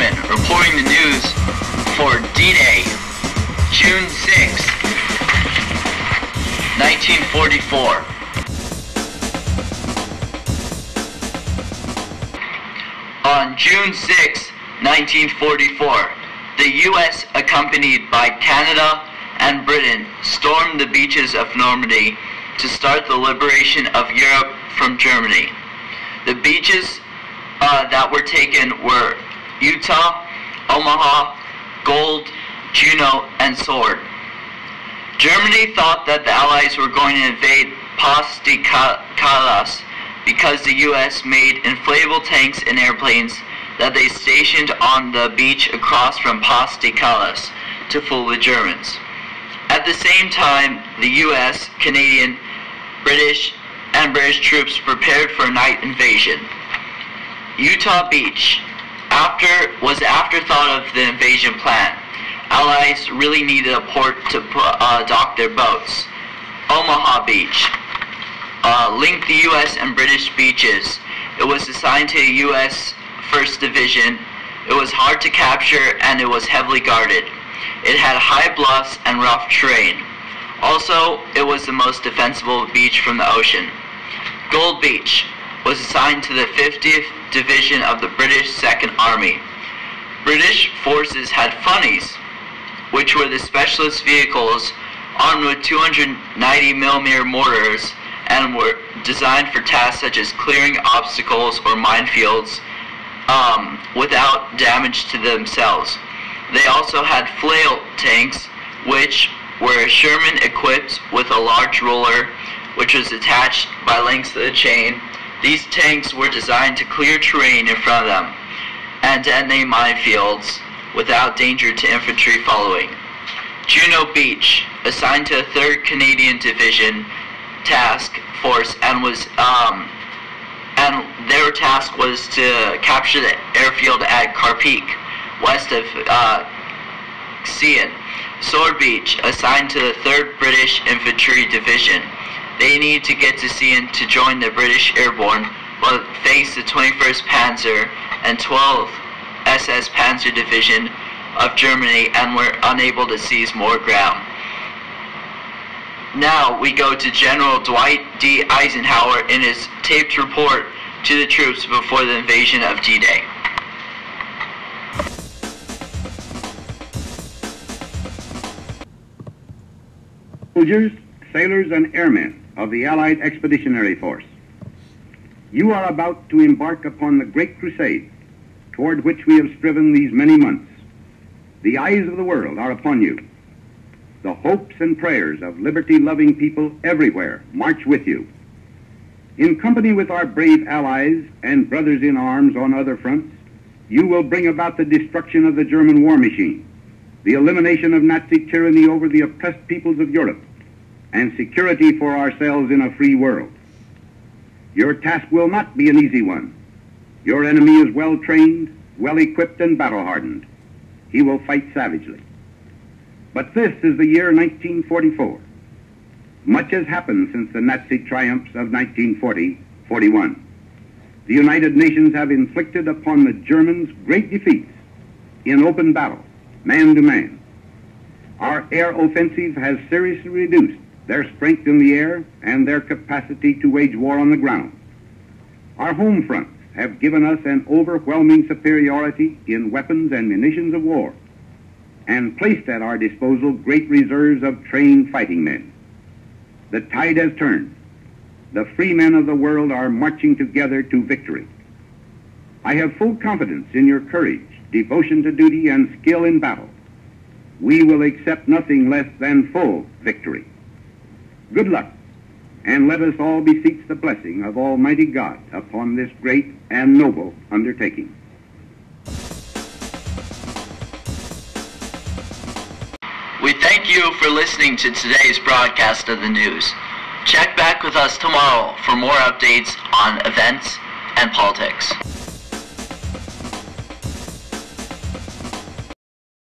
Freeman reporting the news for D-Day, June 6, 1944. On June 6, 1944, the U.S., accompanied by Canada and Britain, stormed the beaches of Normandy to start the liberation of Europe from Germany. The beaches that were taken were Utah, Omaha, Gold, Juno, and Sword. Germany thought that the Allies were going to invade Pas de Calais because the U.S. made inflatable tanks and airplanes that they stationed on the beach across from Pas de Calais to fool the Germans. At the same time, the U.S., Canadian, British troops prepared for a night invasion. Utah Beach was the afterthought of the invasion plan. Allies really needed a port to dock their boats. Omaha Beach linked the U.S. and British beaches. It was assigned to the U.S. 1st Division. It was hard to capture and it was heavily guarded. It had high bluffs and rough terrain. Also, it was the most defensible beach from the ocean. Gold Beach was assigned to the 50th Division of the British Second Army. British forces had funnies, which were the specialist vehicles armed with 290mm mortars and were designed for tasks such as clearing obstacles or minefields without damage to themselves. They also had flail tanks, which were Sherman equipped with a large roller which was attached by lengths of the chain. These tanks were designed to clear terrain in front of them and detonate minefields without danger to infantry following. Juno Beach, assigned to a 3rd Canadian Division task force, and their task was to capture the airfield at Carpeek, west of Sion. Sword Beach, assigned to the 3rd British Infantry Division. They needed to get to Sion to join the British Airborne, but faced the 21st Panzer and 12th SS Panzer Division of Germany and were unable to seize more ground. Now we go to General Dwight D. Eisenhower in his taped report to the troops before the invasion of D-Day. Soldiers, sailors, and airmen of the Allied Expeditionary Force, you are about to embark upon the great crusade toward which we have striven these many months. The eyes of the world are upon you. The hopes and prayers of liberty-loving people everywhere march with you. In company with our brave allies and brothers in arms on other fronts, you will bring about the destruction of the German war machine, the elimination of Nazi tyranny over the oppressed peoples of Europe, and security for ourselves in a free world. Your task will not be an easy one. Your enemy is well-trained, well-equipped, and battle-hardened. He will fight savagely. But this is the year 1944. Much has happened since the Nazi triumphs of 1940-41. The United Nations have inflicted upon the Germans great defeats in open battle, man to man. Our air offensive has seriously reduced their strength in the air and their capacity to wage war on the ground. Our home fronts have given us an overwhelming superiority in weapons and munitions of war, and placed at our disposal great reserves of trained fighting men. The tide has turned. The free men of the world are marching together to victory. I have full confidence in your courage, devotion to duty, and skill in battle. We will accept nothing less than full victory. Good luck, and let us all beseech the blessing of Almighty God upon this great and noble undertaking. We thank you for listening to today's broadcast of the news. Check back with us tomorrow for more updates on events and politics.